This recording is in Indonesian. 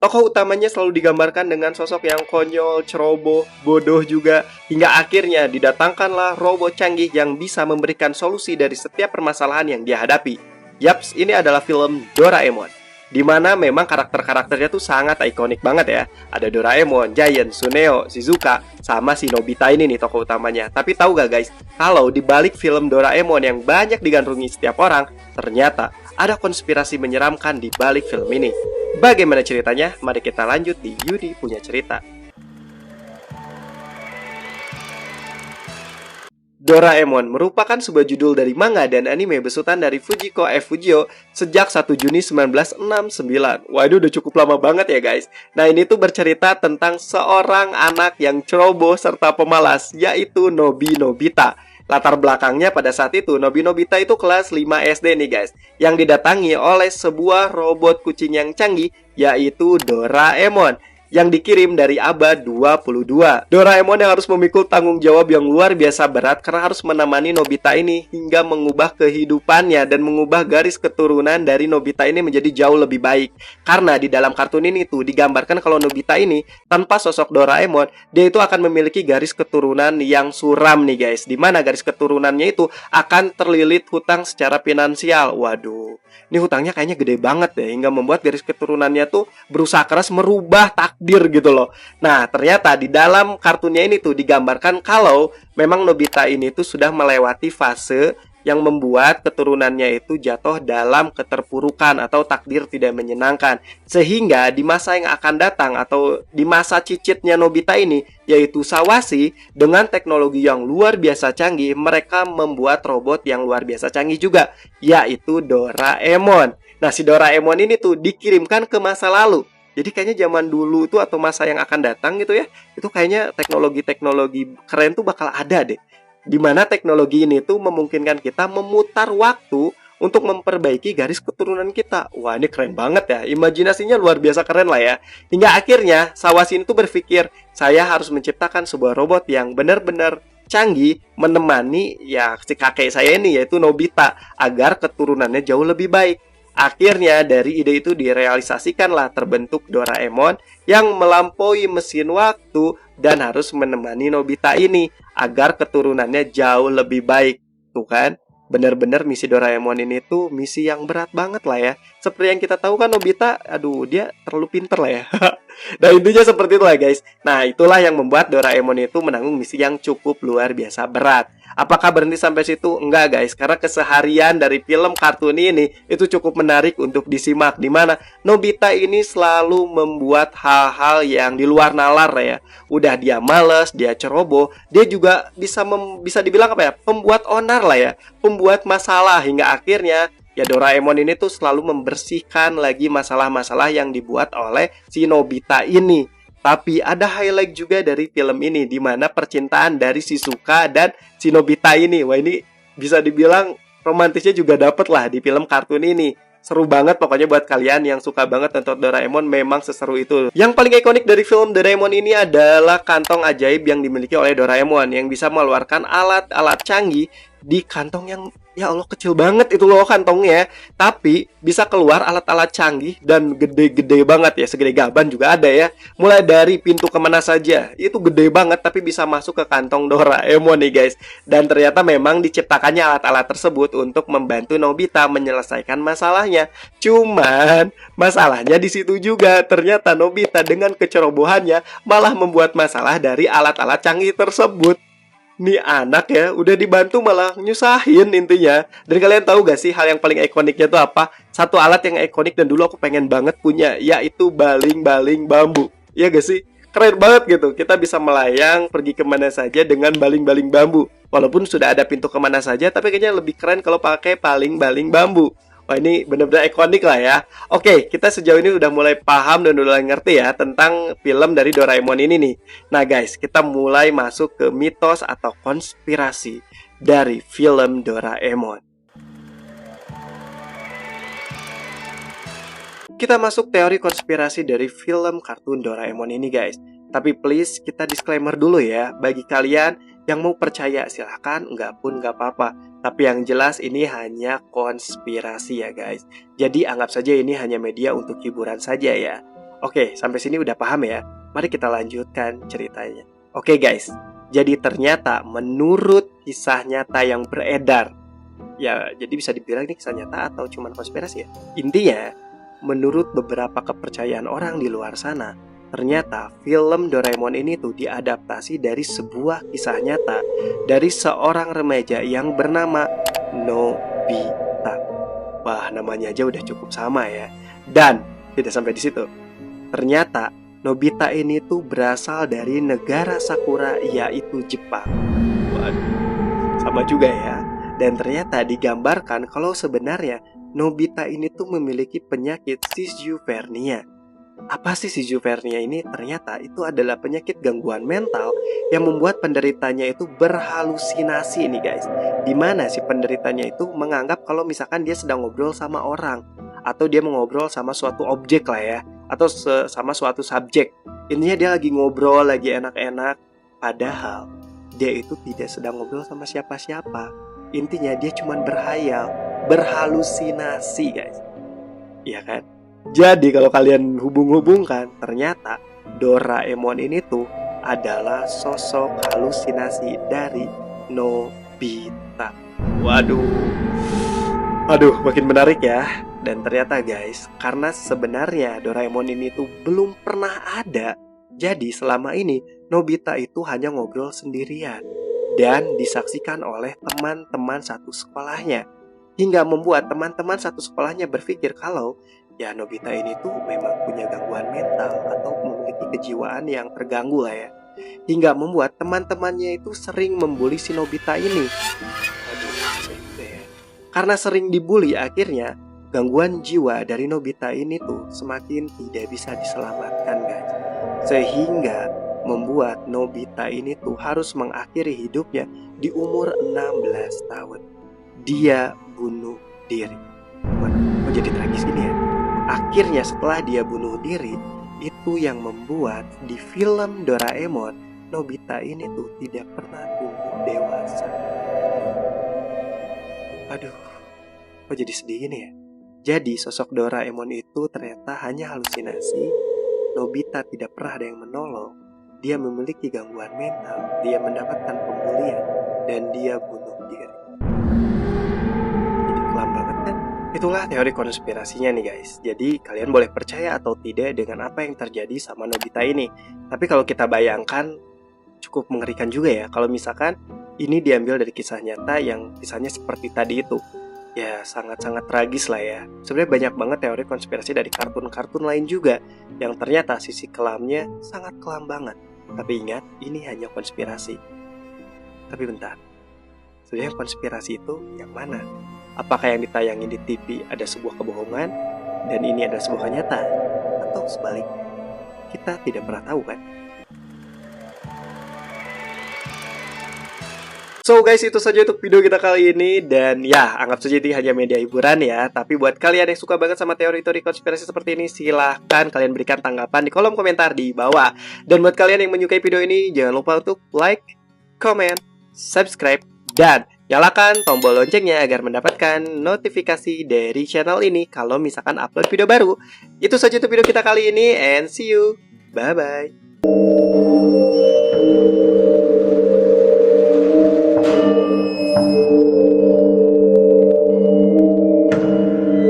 Tokoh utamanya selalu digambarkan dengan sosok yang konyol, ceroboh, bodoh juga, hingga akhirnya didatangkanlah robot canggih yang bisa memberikan solusi dari setiap permasalahan yang dia hadapi. Yaps, ini adalah film Doraemon, di mana memang karakter-karakternya tuh sangat ikonik banget ya. Ada Doraemon, Giant, Suneo, Shizuka, sama si Nobita ini nih tokoh utamanya. Tapi tahu gak guys, kalau di balik film Doraemon yang banyak digandrungi setiap orang, ternyata ada konspirasi menyeramkan di balik film ini. Bagaimana ceritanya? Mari kita lanjut di Yudi Punya Cerita. Doraemon merupakan sebuah judul dari manga dan anime besutan dari Fujiko F. Fujio sejak 1 Juni 1969. Waduh, udah cukup lama banget ya guys. Nah, ini tuh bercerita tentang seorang anak yang ceroboh serta pemalas, yaitu Nobita. Latar belakangnya pada saat itu, Nobita itu kelas 5 SD nih guys, yang didatangi oleh sebuah robot kucing yang canggih, yaitu Doraemon, yang dikirim dari abad 22. Doraemon yang harus memikul tanggung jawab yang luar biasa berat karena harus menemani Nobita ini hingga mengubah kehidupannya dan mengubah garis keturunan dari Nobita ini menjadi jauh lebih baik. Karena di dalam kartun ini tuh digambarkan kalau Nobita ini tanpa sosok Doraemon, dia itu akan memiliki garis keturunan yang suram nih guys, dimana garis keturunannya itu akan terlilit hutang secara finansial. Waduh, ini hutangnya kayaknya gede banget deh, hingga membuat garis keturunannya tuh berusaha keras merubah takdir gitu loh. Nah, ternyata di dalam kartunnya ini tuh digambarkan kalau memang Nobita ini tuh sudah melewati fase yang membuat keturunannya itu jatuh dalam keterpurukan atau takdir tidak menyenangkan. Sehingga di masa yang akan datang atau di masa cicitnya Nobita ini, yaitu Sawasi, dengan teknologi yang luar biasa canggih, mereka membuat robot yang luar biasa canggih juga, yaitu Doraemon. Nah, si Doraemon ini tuh dikirimkan ke masa lalu. Jadi kayaknya zaman dulu tuh atau masa yang akan datang gitu ya, itu kayaknya teknologi-teknologi keren tuh bakal ada deh. Dimana teknologi ini tuh memungkinkan kita memutar waktu untuk memperbaiki garis keturunan kita. Wah, ini keren banget ya. Imajinasinya luar biasa keren lah ya. Hingga akhirnya Sawasi itu berpikir, saya harus menciptakan sebuah robot yang benar-benar canggih menemani ya si kakek saya ini, yaitu Nobita, agar keturunannya jauh lebih baik. Akhirnya dari ide itu direalisasikanlah terbentuk Doraemon yang melampaui mesin waktu dan harus menemani Nobita ini agar keturunannya jauh lebih baik. Tuh kan, benar-benar misi Doraemon ini tuh misi yang berat banget lah ya. Seperti yang kita tahu kan Nobita, aduh dia terlalu pinter lah ya. Nah, intinya seperti itulah guys. Nah, itulah yang membuat Doraemon itu menanggung misi yang cukup luar biasa berat. Apakah berhenti sampai situ? Enggak guys, karena keseharian dari film kartun ini itu cukup menarik untuk disimak, dimana Nobita ini selalu membuat hal-hal yang di luar nalar ya. Udah dia males, dia ceroboh, dia juga bisa dibilang apa ya, pembuat onar lah ya, pembuat masalah, hingga akhirnya ya Doraemon ini tuh selalu membersihkan lagi masalah-masalah yang dibuat oleh si Nobita ini. Tapi ada highlight juga dari film ini, di mana percintaan dari Shizuka dan si Nobita ini. Wah, ini bisa dibilang romantisnya juga dapet lah di film kartun ini. Seru banget pokoknya buat kalian yang suka banget nonton Doraemon, memang seseru itu. Yang paling ikonik dari film Doraemon ini adalah kantong ajaib yang dimiliki oleh Doraemon, yang bisa mengeluarkan alat-alat canggih di kantong yang ya Allah kecil banget itu loh kantongnya, tapi bisa keluar alat-alat canggih dan gede-gede banget ya, segede gaban juga ada ya. Mulai dari pintu kemana saja itu gede banget, tapi bisa masuk ke kantong Doraemon nih guys. Dan ternyata memang diciptakannya alat-alat tersebut untuk membantu Nobita menyelesaikan masalahnya. Cuman masalahnya di situ juga, ternyata Nobita dengan kecerobohannya malah membuat masalah dari alat-alat canggih tersebut. Nih anak ya, udah dibantu malah nyusahin intinya. Dan kalian tahu gak sih hal yang paling ikoniknya tuh apa? Satu alat yang ikonik dan dulu aku pengen banget punya, yaitu baling-baling bambu. Iya gak sih? Keren banget gitu. Kita bisa melayang pergi kemana saja dengan baling-baling bambu. Walaupun sudah ada pintu kemana saja, tapi kayaknya lebih keren kalau pakai baling-baling bambu. Wah, ini benar-benar ikonik lah ya. Oke, kita sejauh ini udah mulai paham dan udah ngerti ya tentang film dari Doraemon ini nih. Nah guys, kita mulai masuk ke mitos atau konspirasi dari film Doraemon. Kita masuk teori konspirasi dari film kartun Doraemon ini guys. Tapi please, kita disclaimer dulu ya. Bagi kalian yang mau percaya silahkan, enggak pun enggak apa-apa. Tapi yang jelas ini hanya konspirasi ya guys. Jadi anggap saja ini hanya media untuk hiburan saja ya. Oke, sampai sini udah paham ya? Mari kita lanjutkan ceritanya. Oke guys, jadi ternyata menurut kisah nyata yang beredar, ya jadi bisa dibilang ini kisah nyata atau cuma konspirasi ya. Intinya, menurut beberapa kepercayaan orang di luar sana, ternyata film Doraemon ini tuh diadaptasi dari sebuah kisah nyata dari seorang remaja yang bernama Nobita. Wah, namanya aja udah cukup sama ya. Dan tidak sampai di situ. Ternyata Nobita ini tuh berasal dari negara Sakura, yaitu Jepang. Waduh, sama juga ya. Dan ternyata digambarkan kalau sebenarnya Nobita ini tuh memiliki penyakit schizophrenia. Apa sih schizophrenia ini? Ternyata itu adalah penyakit gangguan mental yang membuat penderitanya itu berhalusinasi nih guys. Dimana si penderitanya itu menganggap kalau misalkan dia sedang ngobrol sama orang, atau dia mengobrol sama suatu objek lah ya, atau sama suatu subjek. Intinya dia lagi ngobrol, lagi enak-enak, padahal dia itu tidak sedang ngobrol sama siapa-siapa. Intinya dia cuma berhayal, berhalusinasi guys. Iya kan? Jadi kalau kalian hubung-hubungkan, ternyata Doraemon ini tuh adalah sosok halusinasi dari Nobita. Aduh, makin menarik ya. Dan ternyata guys, karena sebenarnya Doraemon ini tuh belum pernah ada, jadi selama ini Nobita itu hanya ngobrol sendirian dan disaksikan oleh teman-teman satu sekolahnya, hingga membuat teman-teman satu sekolahnya berpikir kalau ya Nobita ini tuh memang punya gangguan mental atau memiliki kejiwaan yang terganggu lah ya, hingga membuat teman-temannya itu sering membuli si Nobita ini. Karena sering dibully, akhirnya gangguan jiwa dari Nobita ini tuh semakin tidak bisa diselamatkan guys. Sehingga membuat Nobita ini tuh harus mengakhiri hidupnya di umur 16 tahun. Dia bunuh diri. Waduh, kok jadi tragis ini ya? Akhirnya setelah dia bunuh diri, itu yang membuat di film Doraemon, Nobita ini tuh tidak pernah tumbuh dewasa. Aduh, kok jadi sedih gini ya? Jadi sosok Doraemon itu ternyata hanya halusinasi. Nobita tidak pernah ada yang menolong. Dia memiliki gangguan mental. Dia mendapatkan pembulian dan dia bunuh diri. Jadi kelam banget kan? Itulah teori konspirasinya nih guys. Jadi kalian boleh percaya atau tidak dengan apa yang terjadi sama Nobita ini. Tapi kalau kita bayangkan, cukup mengerikan juga ya kalau misalkan ini diambil dari kisah nyata yang kisahnya seperti tadi itu. Ya sangat-sangat tragis lah ya. Sebenarnya banyak banget teori konspirasi dari kartun-kartun lain juga yang ternyata sisi kelamnya sangat kelam banget. Tapi ingat, ini hanya konspirasi. Tapi bentar, sebenarnya konspirasi itu yang mana? Apakah yang ditayangin di TV ada sebuah kebohongan dan ini adalah sebuah nyata? Atau sebaliknya? Kita tidak pernah tahu kan? So guys, itu saja untuk video kita kali ini. Dan ya, anggap saja ini hanya media hiburan ya. Tapi buat kalian yang suka banget sama teori-teori konspirasi seperti ini, silahkan kalian berikan tanggapan di kolom komentar di bawah. Dan buat kalian yang menyukai video ini, jangan lupa untuk like, comment, subscribe, dan nyalakan tombol loncengnya agar mendapatkan notifikasi dari channel ini kalau misalkan upload video baru. Itu saja untuk video kita kali ini, and see you. Bye-bye.